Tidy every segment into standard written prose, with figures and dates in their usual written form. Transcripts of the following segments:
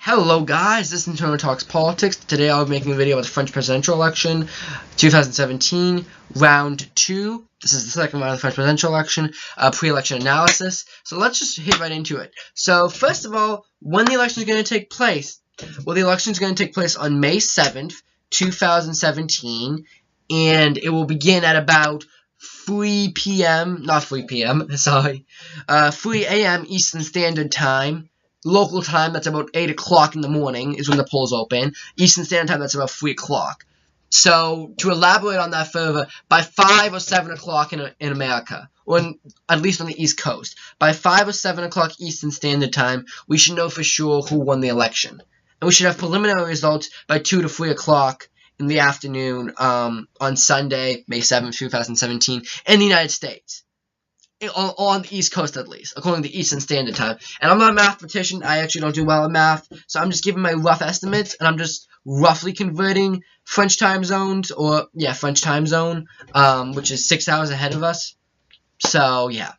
Hello guys, this is Internal Talks Politics. Today I'll be making a video about the French presidential election, 2017, round 2. This is the second round of the French presidential election, pre-election analysis. So let's just hit right into it. So first of all, when the election is going to take place? Well, the election is going to take place on May 7th, 2017, and it will begin at about 3 a.m. Eastern Standard Time. Local time, that's about 8 o'clock in the morning is when the polls open. Eastern Standard Time, that's about 3 o'clock. So, to elaborate on that further, by 5 or 7 o'clock in America, or at least on the East Coast, by 5 or 7 o'clock Eastern Standard Time, we should know for sure who won the election. And we should have preliminary results by 2 to 3 o'clock in the afternoon on Sunday, May 7th, 2017, in the United States. On the East Coast, at least, according to Eastern Standard Time. And I'm not a mathematician. I actually don't do well in math, so I'm just giving my rough estimates, and I'm just roughly converting French time zones, or, yeah, French time zone, which is 6 hours ahead of us. So, yeah.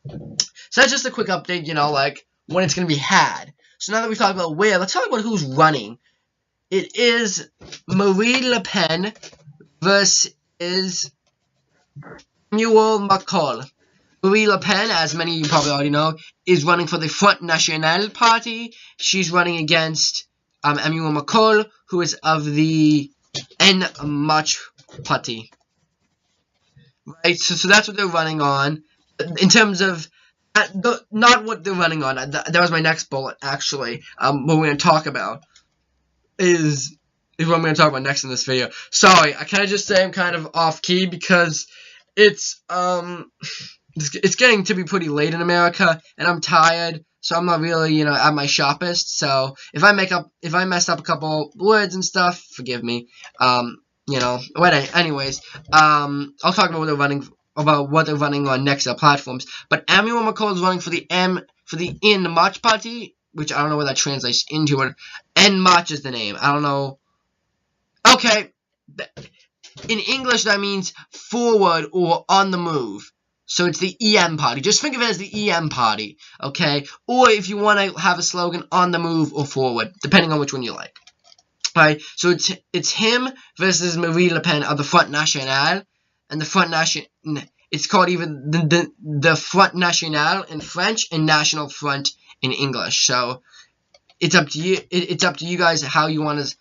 So that's just a quick update, you know, like, when it's going to be had. So now that we've talked about where, let's talk about who's running. It is Marine Le Pen versus Emmanuel Macron. Marine Le Pen, as many of you probably already know, is running for the Front National party. She's running against Emmanuel Macron, who is of the En Marche party. Right, so that's what they're running on. In terms of, not what they're running on, that was my next bullet, actually, what we're going to talk about, is what I'm going to talk about next in this video. Sorry, I kind of just say I'm kind of off-key, because it's getting to be pretty late in America, and I'm tired, so I'm not really, you know, at my sharpest. So if I mess up a couple words and stuff, forgive me. You know, anyways, I'll talk about what they're running on next platforms. But Emmanuel Macron is running for the En Marche party, which I don't know what that translates into. But En Marche is the name. I don't know. Okay, in English that means forward or on the move. So it's the EM party. Just think of it as the EM party, okay? Or if you want to have a slogan, on the move or forward, depending on which one you like. Alright, so it's him versus Marine Le Pen of the Front National. And the Front National, it's called even the Front National in French and National Front in English. So it's up to you. It's up to you guys how you want to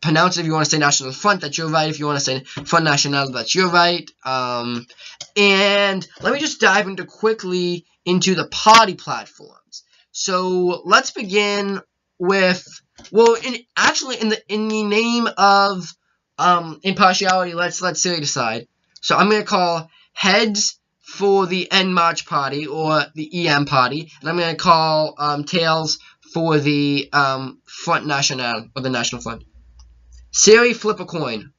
pronounce it. If you want to say National Front, that's your right. If you want to say Front National, that's your right. And let me just dive quickly into the party platforms. So let's begin with, well, in the name of impartiality, let's Siri decide. So I'm gonna call heads for the En Marche party or the EM party, and I'm gonna call tails for the Front National or the National Front. Siri, flip a coin.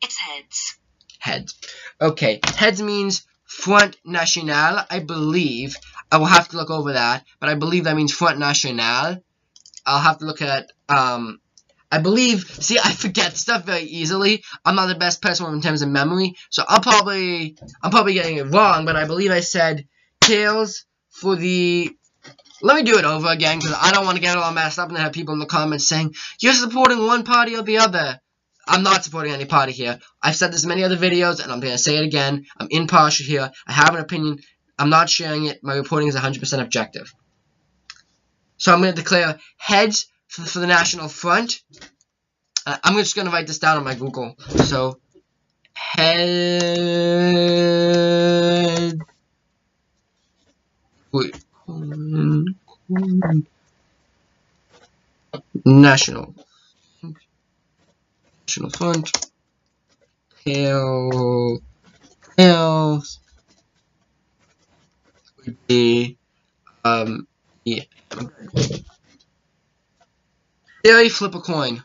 It's heads. Heads. Okay, heads means Front National, I believe. I will have to look over that, but I believe that means Front National. I'll have to look at, I believe, see, I forget stuff very easily. I'm not the best person in terms of memory, so I'm probably getting it wrong, but I believe I said tails for the... Let me do it over again, because I don't want to get it all messed up and then have people in the comments saying, you're supporting one party or the other. I'm not supporting any party here. I've said this in many other videos, and I'm going to say it again. I'm impartial here. I have an opinion. I'm not sharing it. My reporting is 100% objective. So I'm going to declare heads for the National Front. I'm just going to write this down on my Google. So, head... Wait. National Front, tails would be, yeah. There, flip a coin.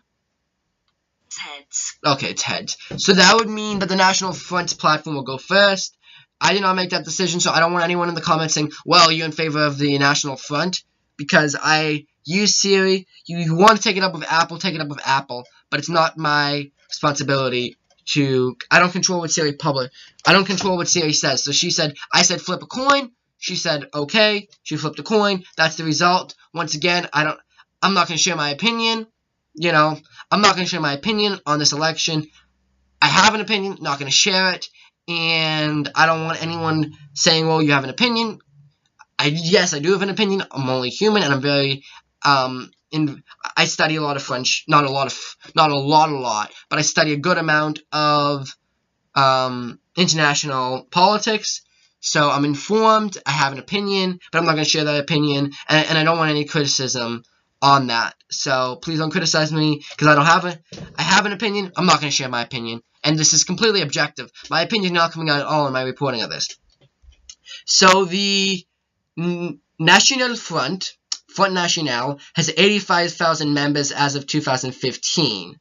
It's heads. Okay, it's heads. So that would mean that the National Front's platform will go first. I did not make that decision, so I don't want anyone in the comments saying, well, you're in favor of the National Front, because I use Siri. You want to take it up with Apple, take it up with Apple, but it's not my responsibility to... I don't control what Siri I don't control what Siri says. So she said, I said flip a coin. She said, okay. She flipped a coin. That's the result. Once again, I'm not going to share my opinion. You know, I'm not going to share my opinion on this election. I have an opinion, not going to share it. And I don't want anyone saying, well, you have an opinion. Yes, I do have an opinion. I'm only human, and I'm very, I study a lot of French. Not a lot, but I study a good amount of international politics. So I'm informed, I have an opinion, but I'm not going to share that opinion, and I don't want any criticism on that. So please don't criticize me, because I have an opinion, I'm not going to share my opinion, and this is completely objective. My opinion is not coming out at all in my reporting of this. So the National Front National, has 85,000 members as of 2015.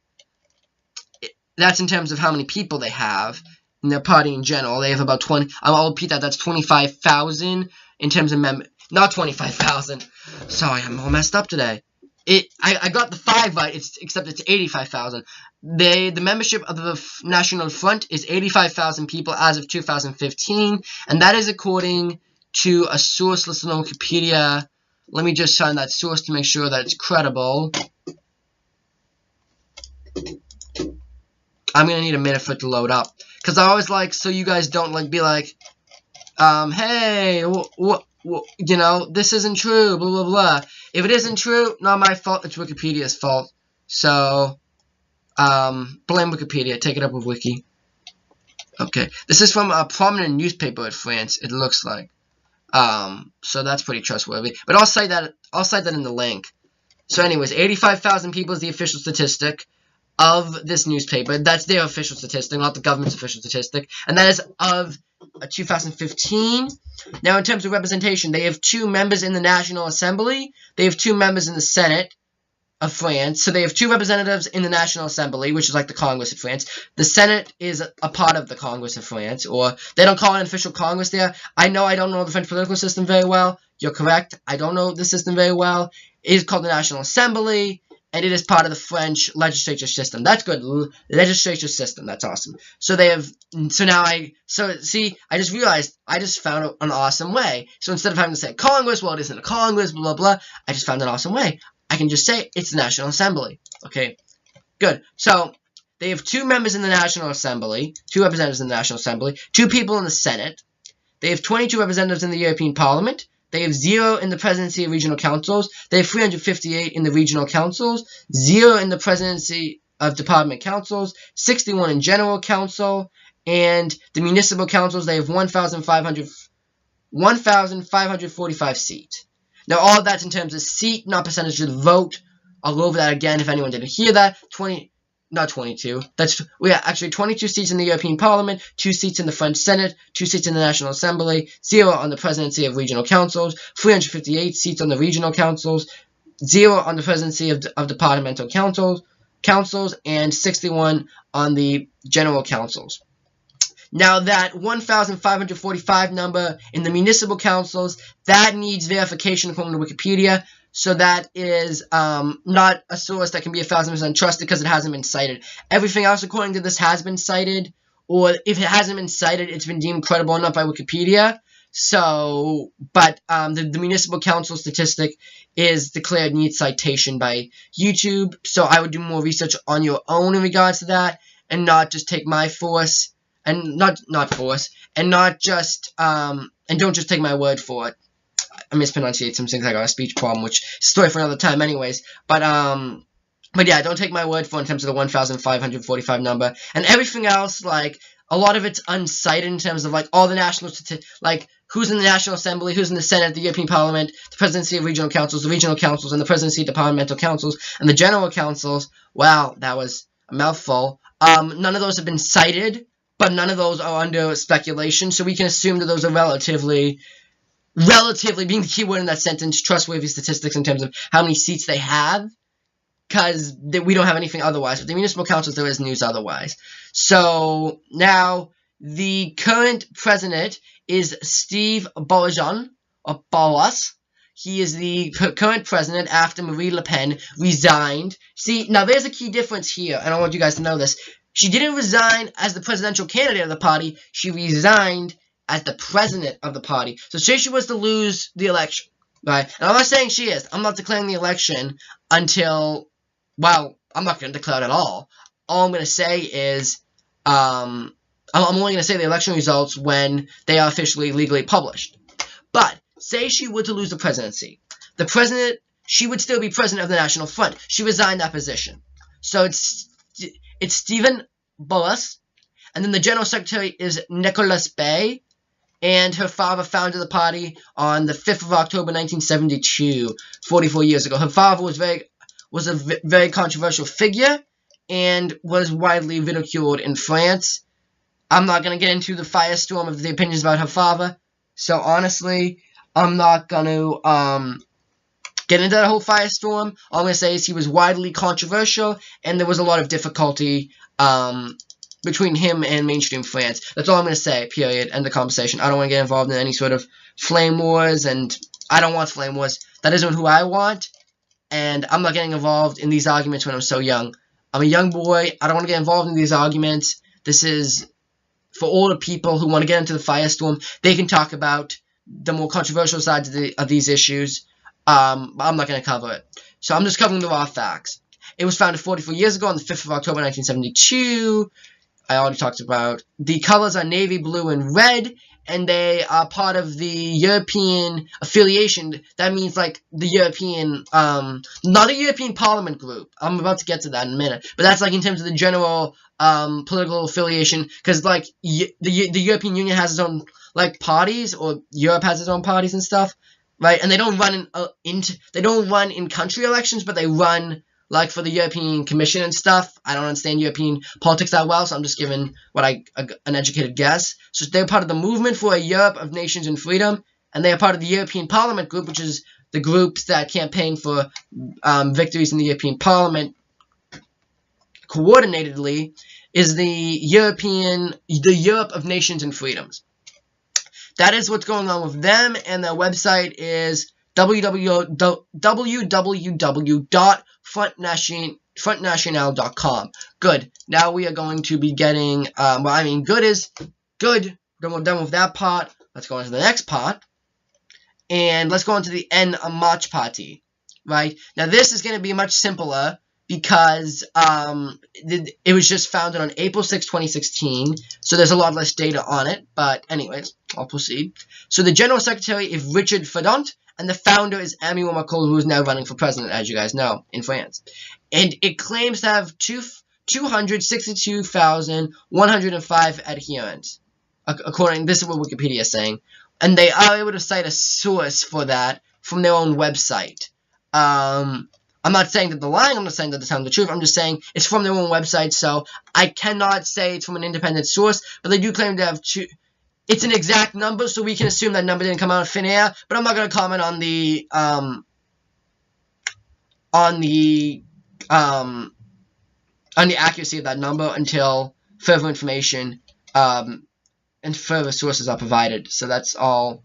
That's in terms of how many people they have in their party in general. They have about 20. I'll repeat that. That's 25,000 in terms of members. Not 25,000. Sorry, I'm all messed up today. I got the 5 right, except it's 85,000. The membership of the National Front is 85,000 people as of 2015, and that is according to a source listed on Wikipedia. Let me just find that source to make sure that it's credible. I'm gonna need a minute for it to load up, because I always like, so you guys don't like be like, hey, you know, this isn't true, blah blah blah. If it isn't true, not my fault. It's Wikipedia's fault. So, blame Wikipedia. Take it up with Wiki. Okay, this is from a prominent newspaper in France. It looks like. So that's pretty trustworthy. But I'll cite that in the link. So anyways, 85,000 people is the official statistic of this newspaper. That's their official statistic, not the government's official statistic. And that is of 2015. Now, in terms of representation, they have 2 members in the National Assembly. They have 2 members in the Senate of France. So they have 2 representatives in the National Assembly, which is like the Congress of France. The Senate is a part of the Congress of France, or they don't call it an official Congress there. I don't know the French political system very well. You're correct. I don't know the system very well. It is called the National Assembly, and it is part of the French legislature system. That's good. Legislature system. That's awesome. So they have, see, I just realized, I just found an awesome way. So instead of having to say Congress, well, it isn't a Congress, blah, blah, blah, I just found an awesome way. I can just say it's the National Assembly. Okay, good. So they have 2 members in the National Assembly, 2 representatives in the National Assembly, 2 people in the Senate. They have 22 representatives in the European Parliament. They have 0 in the presidency of regional councils. They have 358 in the regional councils, 0 in the presidency of department councils, 61 in general council, and the municipal councils, they have 1,545 seats. Now, all of that's in terms of seat, not percentage of the vote. I'll go over that again if anyone didn't hear that. 22. We have actually 22 seats in the European Parliament, 2 seats in the French Senate, 2 seats in the National Assembly, 0 on the presidency of regional councils, 358 seats on the regional councils, 0 on the presidency of departmental councils, and 61 on the general councils. Now, that 1,545 number in the municipal councils, that needs verification according to Wikipedia. So that is not a source that can be 1,000% trusted because it hasn't been cited. Everything else, according to this, has been cited. Or if it hasn't been cited, it's been deemed credible enough by Wikipedia. So, but the municipal council statistic is declared needs citation by YouTube. So I would do more research on your own in regards to that, and not just take my force. And not just and don't just take my word for it. I mispronunciate some things. I got a speech problem, which is a story for another time, anyways. But yeah, don't take my word for it in terms of the 1,545 number and everything else. Like a lot of it's uncited in terms of like all the national like who's in the National Assembly, who's in the Senate, the European Parliament, the presidency of regional councils, the regional councils, and the presidency of departmental councils, and the general councils. Wow, that was a mouthful. None of those have been cited. But none of those are under speculation, so we can assume that those are relatively, being the key word in that sentence, trustworthy statistics in terms of how many seats they have, because we don't have anything otherwise. With the municipal councils, there is news otherwise. So, now, the current president is Steve Balajan, or Balas. He is the current president after Marine Le Pen resigned. See, now there's a key difference here, and I want you guys to know this. She didn't resign as the presidential candidate of the party. She resigned as the president of the party. So say she was to lose the election. Right? And I'm not saying she is. I'm not declaring the election until, well, I'm not going to declare it at all. All I'm going to say is, I'm only going to say the election results when they are officially legally published. But say she were to lose the presidency. The president, she would still be president of the National Front. She resigned that position. So it's Stephen Bullis, and then the general secretary is Nicholas Bay, and her father founded the party on the 5th of October 1972, 44 years ago. Her father was a very controversial figure and was widely ridiculed in France. I'm not going to get into the firestorm of the opinions about her father. So honestly, I'm not going to get into that whole firestorm. All I'm going to say is he was widely controversial, and there was a lot of difficulty between him and mainstream France. That's all I'm going to say, period. End the conversation. I don't want to get involved in any sort of flame wars, and I don't want flame wars. That isn't who I want, and I'm not getting involved in these arguments when I'm so young. I'm a young boy. I don't want to get involved in these arguments. This is for all the people who want to get into the firestorm. They can talk about the more controversial sides of these issues. But I'm not going to cover it. So I'm just covering the raw facts. It was founded 44 years ago on the 5th of October 1972. I already talked about. The colors are navy blue and red, and they are part of the European affiliation. That means like the European, not a European Parliament group. I'm about to get to that in a minute. But that's like in terms of the general political affiliation, because like the European Union has its own like parties, or Europe has its own parties and stuff, right? And they don't run in country elections, but they run like for the European Commission and stuff. I don't understand European politics that well, so I'm just giving an educated guess. So they're part of the Movement for a Europe of Nations and Freedom, and they are part of the European Parliament Group, which is the groups that campaign for victories in the European Parliament coordinatedly, is the Europe of Nations and Freedoms. That is what's going on with them, and their website is www.frontnational.com. Good. Now we are going to be getting, good is good. We're done with that part. Let's go on to the next part. And let's go on to the En March Party. Right? Now this is going to be much simpler because it was just founded on April 6, 2016. So there's a lot less data on it. But anyways, I'll proceed. So the General Secretary is Richard Fedont, and the founder is Emmanuel Macron, who is now running for president, as you guys know, in France. And it claims to have 262,105 adherents. This is what Wikipedia is saying. And they are able to cite a source for that from their own website. I'm not saying that they're lying, I'm not saying that they're telling the truth, I'm just saying it's from their own website, so I cannot say it's from an independent source, but they do claim to have it's an exact number, so we can assume that number didn't come out of thin air, but I'm not going to comment on the accuracy of that number until further information and further sources are provided. So that's all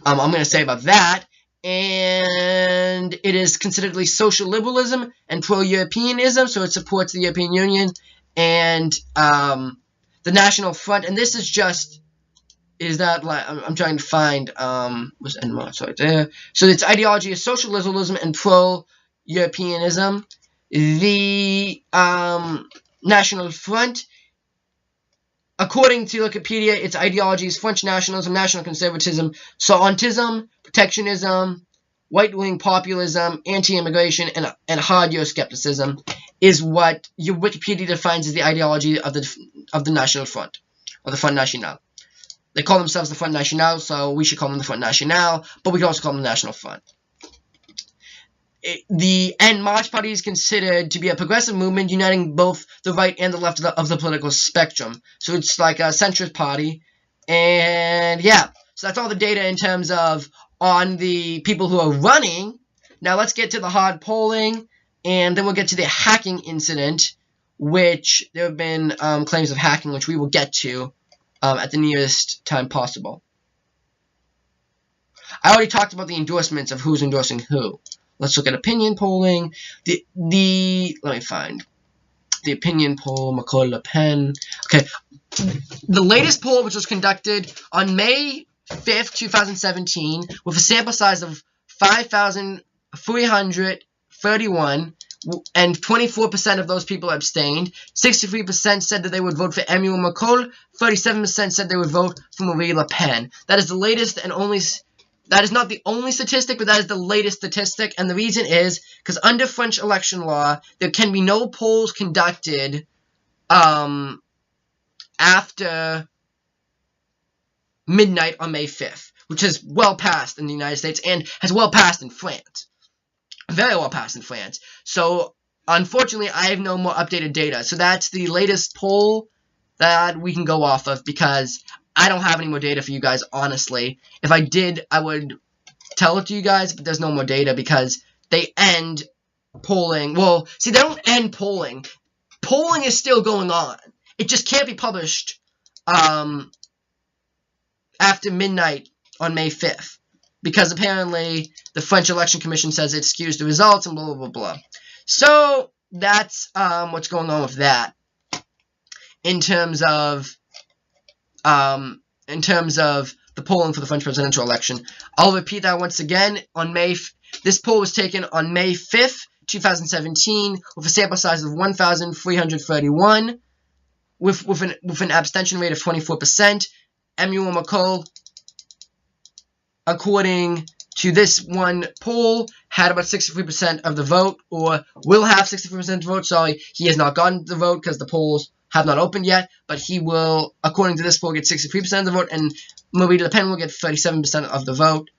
I'm going to say about that. And it is considered social liberalism and pro-Europeanism, so it supports the European Union and the National Front. And this is just, I'm trying to find, what's NMARC, right there. So its ideology is social liberalism and pro-Europeanism. The National Front, according to Wikipedia, its ideology is French nationalism, national conservatism, Sauventism, protectionism, right-wing populism, anti-immigration, and hard Euroscepticism is what your Wikipedia defines as the ideology of the National Front, or the Front National. They call themselves the Front National, so we should call them the Front National, but we can also call them the National Front. The En March Party is considered to be a progressive movement uniting both the right and the left of the political spectrum. So it's like a centrist party. And yeah, so that's all the data in terms of on the people who are running. Now let's get to the hard polling, and then we'll get to the hacking incident, which there have been claims of hacking, which we will get to at the nearest time possible. I already talked about the endorsements of who's endorsing who. Let's look at opinion polling. Let me find the opinion poll, Macron, Le Pen. Okay, the latest poll, which was conducted on May 5th, 2017, with a sample size of 5,331, and 24% of those people abstained. 63% said that they would vote for Emmanuel Macron. 37% said they would vote for Marine Le Pen. That is the latest and only. That is not the only statistic, but that is the latest statistic. And the reason is because under French election law, there can be no polls conducted after midnight on May 5th, which has well passed in the United States and has well passed in France. Very well passed in France. So, unfortunately, I have no more updated data. So that's the latest poll that we can go off of because I don't have any more data for you guys, honestly. If I did, I would tell it to you guys, but there's no more data because they end polling. Well, see, they don't end polling. Polling is still going on. It just can't be published after midnight on May 5th. Because apparently the French Election Commission says it skews the results and blah, blah, blah, blah. So that's what's going on with that. In terms of the polling for the French presidential election. I'll repeat that once again. This poll was taken on May 5th, 2017, with a sample size of 1,331, with an abstention rate of 24%. Emmanuel Macron, according to this one poll, had about 63% of the vote, or will have 63% of the vote. Sorry, he has not gotten the vote because the polls have not opened yet, but he will, according to this poll, get 63% of the vote, and Marine Le Pen will get 37% of the vote.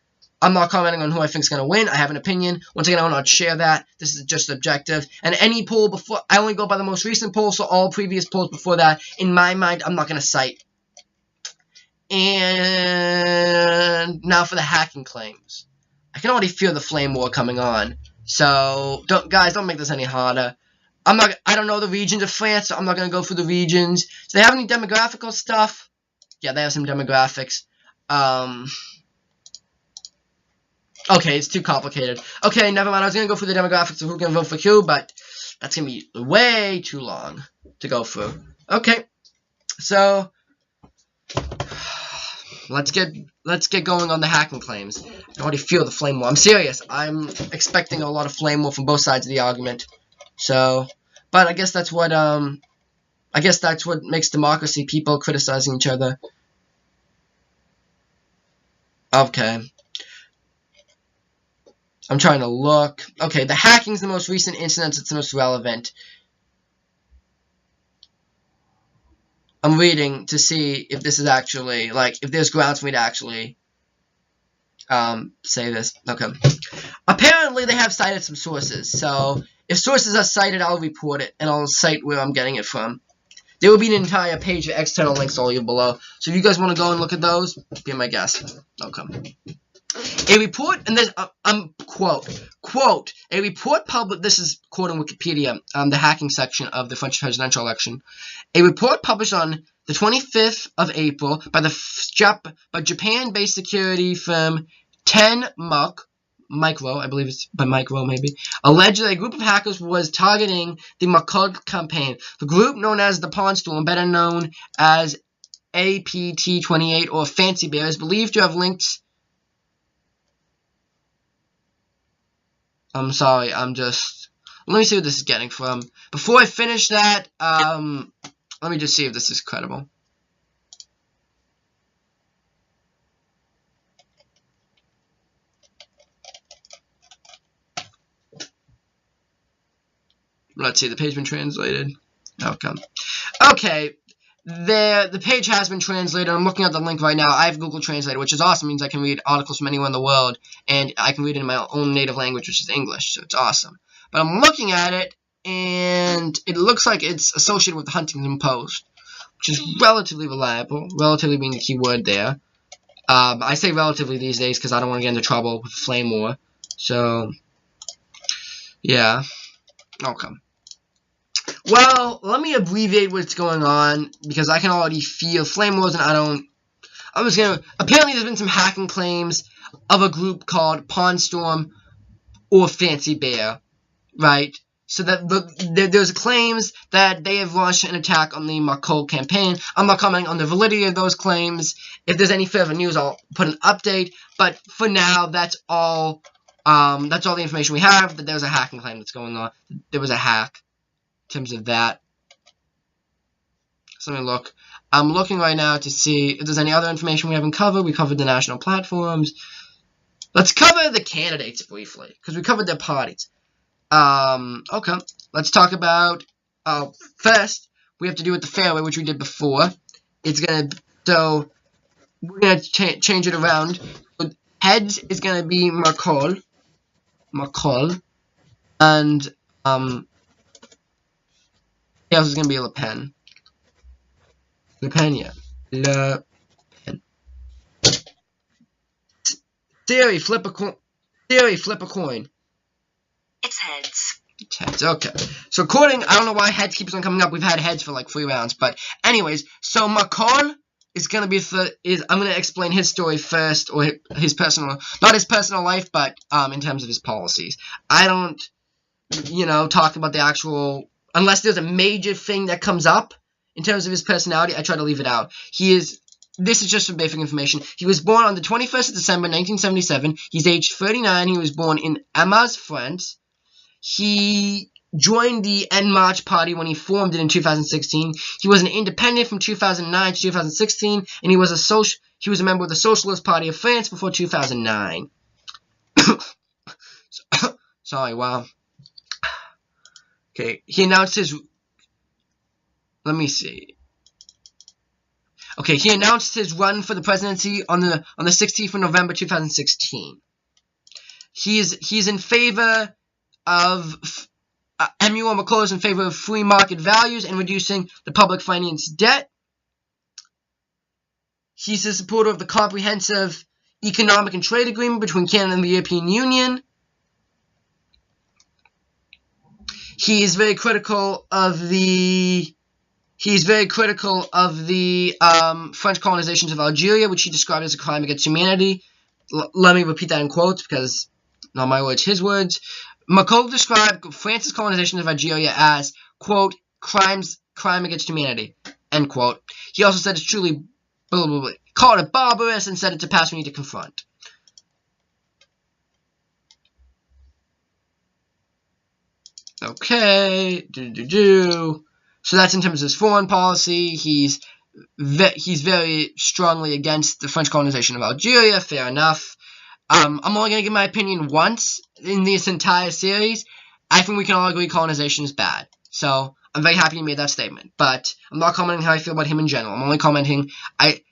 I'm not commenting on who I think is going to win. I have an opinion. Once again, I will not share that. This is just objective. And any poll before, I only go by the most recent poll, so all previous polls before that, in my mind, I'm not going to cite. And now for the hacking claims. I can already feel the flame war coming on. So, guys, don't make this any harder. I don't know the regions of France, so I'm not going to go through the regions. Do they have any demographical stuff? Yeah, they have some demographics. Okay, it's too complicated. Okay, never mind. I was going to go through the demographics of who can vote for who, but that's going to be way too long to go through. Okay, so let's get going on the hacking claims. I can already feel the flame war. I'm serious. I'm expecting a lot of flame war from both sides of the argument. So, but I guess that's what makes democracy, people criticizing each other. Okay. I'm trying to look. Okay, the hacking's the most recent incident. It's the most relevant. I'm reading to see if this is actually, like, if there's grounds for me to actually say this. Okay. Apparently, they have cited some sources. So, if sources are cited, I'll report it, and I'll cite where I'm getting it from. There will be an entire page of external links all below. So, if you guys want to go and look at those, be my guest. Okay. A report, and this, quote, a report published, this is quoting Wikipedia, the hacking section of the French presidential election. A report published on the 25th of April by Japan-based security firm 10 Micro, I believe it's by Micro maybe, alleged that a group of hackers was targeting the Macron campaign. The group, known as the Pawn Storm, better known as APT28 or Fancy Bear, is believed to have links. I'm sorry, let me see what this is getting from. Before I finish that, let me just see if this is credible. Let's see, the page been translated. Okay, the page has been translated. I'm looking at the link right now. I have Google Translator, which is awesome. It means I can read articles from anywhere in the world, and I can read it in my own native language, which is English, so it's awesome. But I'm looking at it, and it looks like it's associated with the Huntington Post, which is relatively reliable, relatively being the key word there. I say relatively these days because I don't want to get into trouble with flame war. So, yeah. Okay. Well, let me abbreviate what's going on, because I can already feel flame wars, and apparently there's been some hacking claims of a group called Pawn Storm or Fancy Bear, right? So that there's claims that they have launched an attack on the Marcol campaign. I'm not commenting on the validity of those claims. If there's any further news, I'll put an update. But for now, that's all. That's all the information we have. That there's a hacking claim that's going on. There was a hack in terms of that. So let me look. I'm looking right now to see if there's any other information we haven't covered. We covered the national platforms. Let's cover the candidates briefly because we covered their parties. Okay, let's talk about, first, we have to do with the fairway, which we did before. So, we're gonna change it around. Heads is gonna be Marcol, and, tails is gonna be Le Pen. Yeah. Le Pen. Theory, flip a coin. It's heads. It's heads, okay. So according, I don't know why heads keeps on coming up. We've had heads for like 3 rounds, but anyways, so Macron is gonna be I'm gonna explain his story first, or his personal, not his personal life, but in terms of his policies. I don't, talk about the actual, unless there's a major thing that comes up in terms of his personality. I try to leave it out. This is just some basic information. He was born on the 21st of December, 1977. He's aged 39. He was born in Amas, France. He joined the En Marche party when he formed it in 2016. He was an independent from 2009 to 2016, and he was a member of the Socialist Party of France before 2009. Sorry, wow. Okay, he announced his... Let me see. Okay, he announced his run for the presidency on the 16th of November 2016. He's in favor of Emmanuel Macron is in favor of free market values and reducing the public finance debt. He's a supporter of the comprehensive economic and trade agreement between Canada and the European Union. He is very critical of the French colonizations of Algeria, which he described as a crime against humanity. Let me repeat that in quotes because not my words, his words. Macron described France's colonization of Algeria as, quote, crime against humanity, end quote. He also said it's truly, blah, blah, blah, called it barbarous and said it's a past we need to confront. Okay, So that's in terms of his foreign policy. He's very strongly against the French colonization of Algeria, fair enough. I'm only going to give my opinion once in this entire series. I think we can all agree colonization is bad. So, I'm very happy he made that statement. But, I'm not commenting how I feel about him in general. I'm only commenting,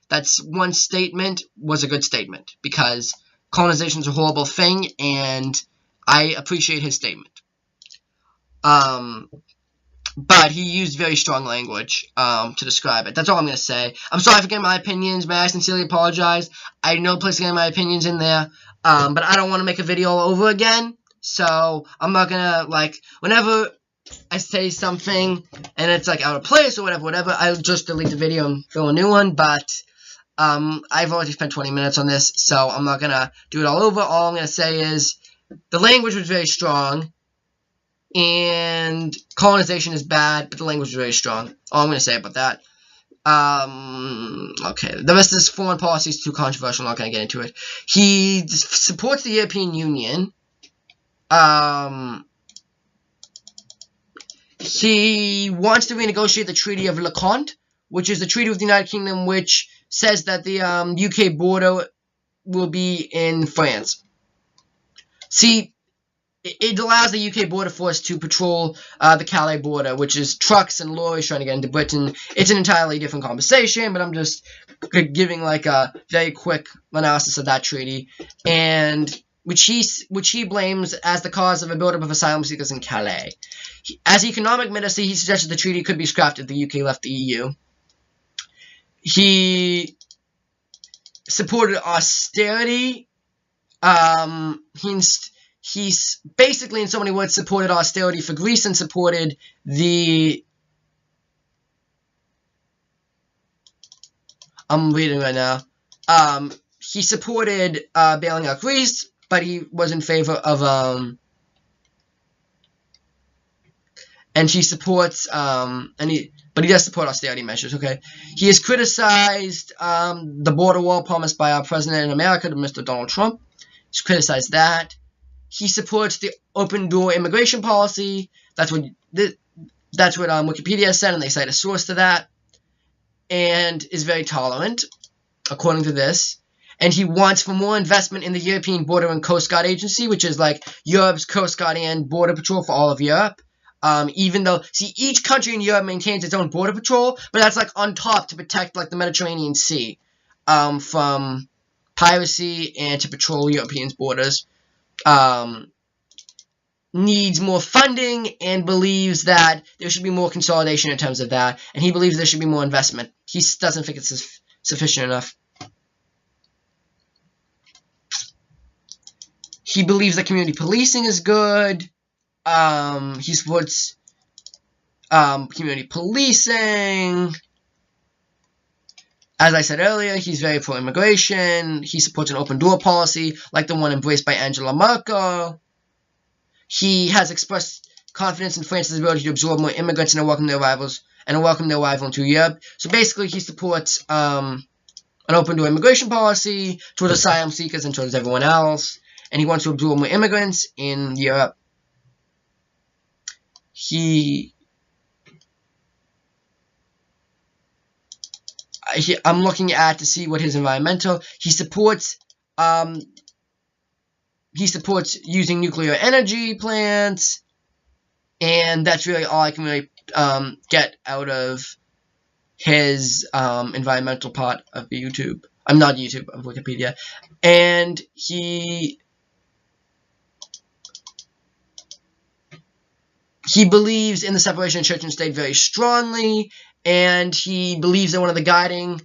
that's one statement was a good statement. Because colonization is a horrible thing, and I appreciate his statement. But he used very strong language to describe it. That's all I'm going to say. I'm sorry for getting my opinions, but I sincerely apologize. I had no place to get my opinions in there. But I don't want to make a video all over again. So I'm not going to, whenever I say something and it's, out of place or whatever, I'll just delete the video and fill a new one. But I've already spent 20 minutes on this, so I'm not going to do it all over. All I'm going to say is the language was very strong. And colonization is bad, but the language is very strong. All I'm going to say about that. Okay, the rest of this foreign policy is too controversial. I'm not going to get into it. He supports the European Union. He wants to renegotiate the Treaty of Lecompte, which is the treaty with the United Kingdom, which says that the UK border will be in France. See, it allows the UK border force to patrol the Calais border, which is trucks and lorries trying to get into Britain. It's an entirely different conversation, but I'm just giving a very quick analysis of that treaty, and which he blames as the cause of a buildup of asylum seekers in Calais. As economic minister, he suggested the treaty could be scrapped if the UK left the EU. He supported austerity. He's basically, in so many words, supported austerity for Greece and supported the... I'm reading right now. He supported bailing out Greece, but he was in favor of... and he supports but he does support austerity measures. Okay, he has criticized the border wall promised by our president in America, Mr. Donald Trump. He's criticized that. He supports the open door immigration policy. That's what Wikipedia said, and they cite a source to that. And is very tolerant, according to this. And he wants for more investment in the European Border and Coast Guard Agency, which is like Europe's Coast Guard and Border Patrol for all of Europe. Even though, see, each country in Europe maintains its own border patrol, but that's like on top to protect like the Mediterranean Sea from piracy and to patrol Europeans' borders. Needs more funding and believes that there should be more consolidation in terms of that, and he believes there should be more investment. He doesn't think it's sufficient enough. He believes that community policing is good. He supports community policing. As I said earlier, he's very pro-immigration. He supports an open door policy like the one embraced by Angela Merkel. He has expressed confidence in France's ability to absorb more immigrants and welcome their arrival into Europe. So basically, he supports an open door immigration policy towards asylum seekers and towards everyone else. And he wants to absorb more immigrants in Europe. I'm looking at to see what his environmental. He supports using nuclear energy plants, and that's really all I can really get out of his environmental part of YouTube. I'm not YouTube, of Wikipedia. And he believes in the separation of church and state very strongly, and he believes that one of the guiding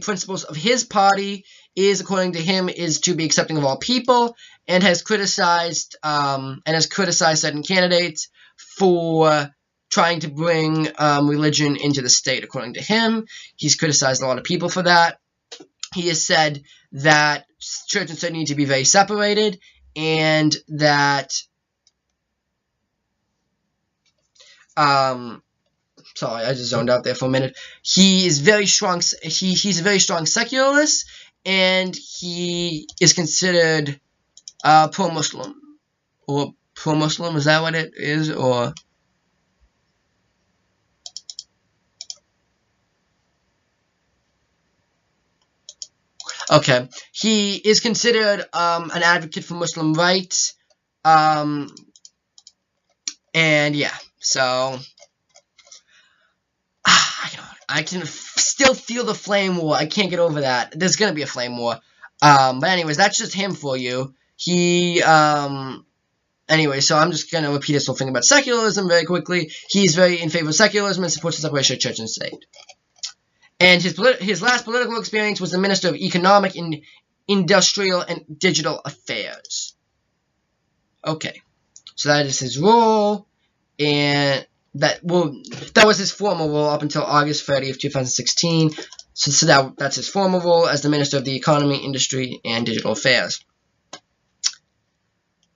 principles of his party is, according to him, is to be accepting of all people, and has criticized certain candidates for trying to bring religion into the state. According to him, he's criticized a lot of people for that. He has said that church and state need to be very separated, and that sorry, I just zoned out there for a minute. He is very strong. He's a very strong secularist, and he is considered pro-Muslim, or pro-Muslim. Is that what it is, or? Okay, he is considered an advocate for Muslim rights, and yeah, so I can still feel the flame war. I can't get over that. There's gonna be a flame war. But anyways, that's just him for you. Anyway, so I'm just gonna repeat this whole thing about secularism very quickly. He's very in favor of secularism and supports the separation of church and state. And his last political experience was the Minister of Economic and Industrial and Digital Affairs. Okay, so that is his role, and that was his former role up until August 30th, 2016. So that's his former role as the Minister of the Economy, Industry, and Digital Affairs.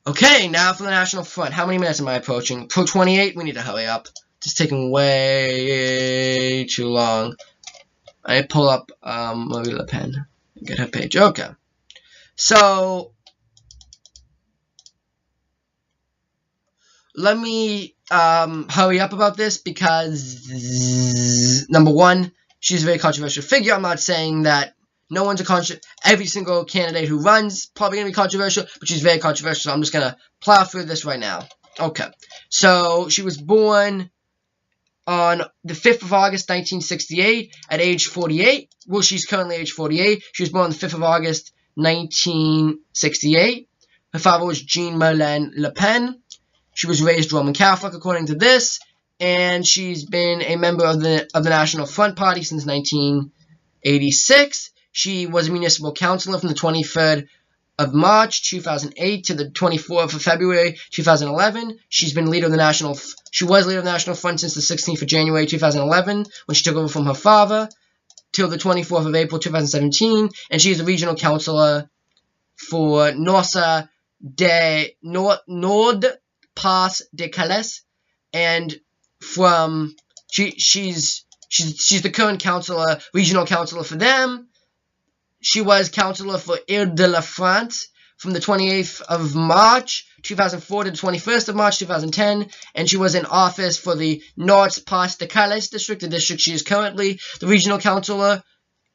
Okay, now for the National Front. How many minutes am I approaching? Pro 28. We need to hurry up. It's taking way too long. I pull up Marie Le Pen and get her page. Okay. So let me hurry up about this because number one, she's a very controversial figure. I'm not saying that no one's every single candidate who runs probably gonna be controversial, but she's very controversial. So I'm just gonna plow through this right now. Okay. So she was born on the 5th of August, 1968, at age 48. Well, she's currently age 48. She was born on the 5th of August, 1968. Her father was Jean-Marie Le Pen. She was raised Roman Catholic, according to this, and she's been a member of the National Front Party since 1986. She was a municipal councilor from the 23rd of March 2008 to the 24th of February 2011. She was leader of the National Front since the 16th of January 2011, when she took over from her father, till the 24th of April 2017, and she is a regional councilor for Norsa de Nord-Pas de Calais, and from she's the current regional councillor for them. She was councillor for Ile-de-la-France from the 28th of March 2004 to the 21st of March 2010, and she was in office for the Nord-Pas de Calais district, the district she is currently the regional councillor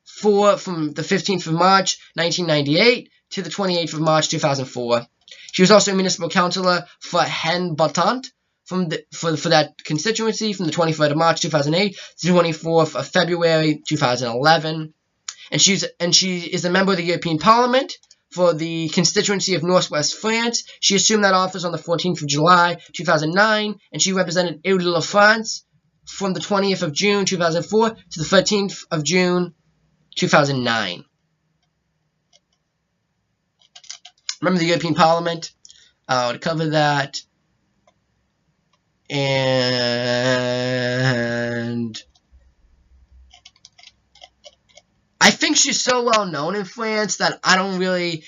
for from the 15th of March 1998 to the 28th of March 2004. She was also a municipal councillor for Haine-Battant for that constituency from the 23rd of March 2008 to the 24th of February 2011. And she is a member of the European Parliament for the constituency of Northwest France. She assumed that office on the 14th of July 2009, and she represented Ile-de-la-France from the 20th of June 2004 to the 13th of June 2009. Remember the European Parliament? To cover that. And I think she's so well known in France that I don't really.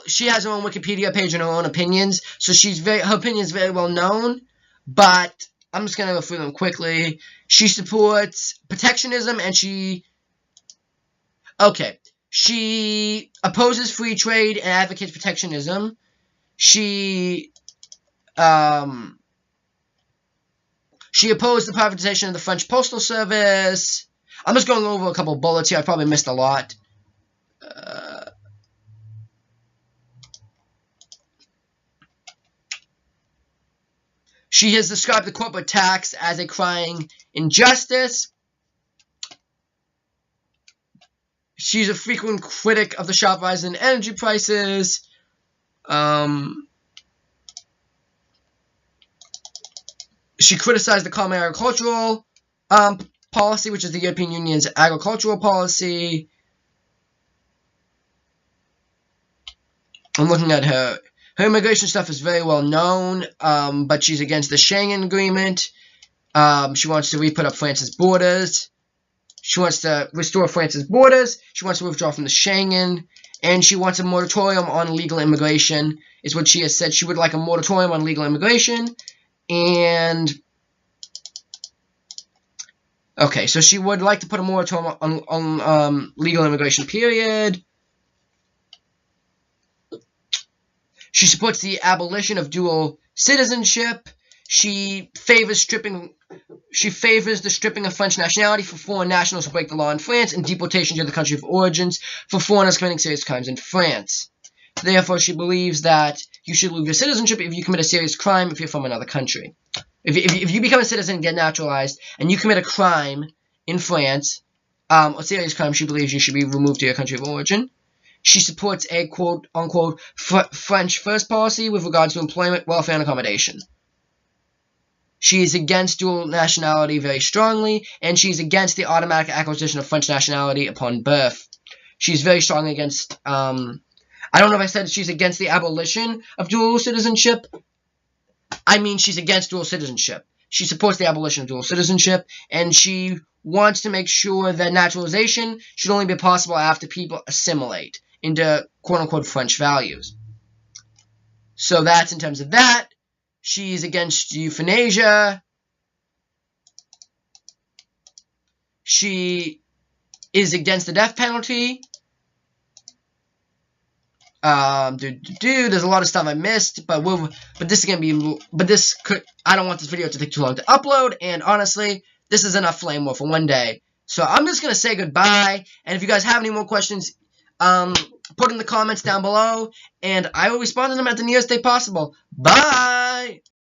She has her own Wikipedia page and her own opinions, so her opinion is very well known. But I'm just gonna go through them quickly. She supports protectionism, and she opposes free trade and advocates protectionism. She opposed the privatization of the French postal service. I'm just going over a couple of bullets here. I probably missed a lot. She has described the corporate tax as a crying injustice. She's a frequent critic of the sharp rise in energy prices. She criticized the common agricultural policy, which is the European Union's agricultural policy. I'm looking at her. Her immigration stuff is very well known, but she's against the Schengen Agreement. She wants to re-put up France's borders. She wants to restore France's borders. She wants to withdraw from the Schengen. And she wants a moratorium on illegal immigration, is what she has said. She would like a moratorium on illegal immigration. And okay, so she would like to put a moratorium on legal immigration, period. She supports the abolition of dual citizenship. She favors the stripping of French nationality for foreign nationals who break the law in France and deportation to the country of origins for foreigners committing serious crimes in France. Therefore, she believes that you should lose your citizenship if you commit a serious crime if you're from another country. If you become a citizen and get naturalized and you commit a crime in France, a serious crime, she believes you should be removed to your country of origin. She supports a quote-unquote French first policy with regard to employment, welfare, and accommodation. She is against dual nationality very strongly, and she is against the automatic acquisition of French nationality upon birth. She's very strongly against, I don't know if I said she's against the abolition of dual citizenship. I mean she's against dual citizenship. She supports the abolition of dual citizenship, and she wants to make sure that naturalization should only be possible after people assimilate into quote-unquote French values. So that's in terms of that. She's against euthanasia. She is against the death penalty. There's a lot of stuff I missed, but this is gonna be, I don't want this video to take too long to upload, and honestly, this is enough flame war for one day. So I'm just gonna say goodbye, and if you guys have any more questions, put in the comments down below, and I will respond to them at the nearest day possible. Bye!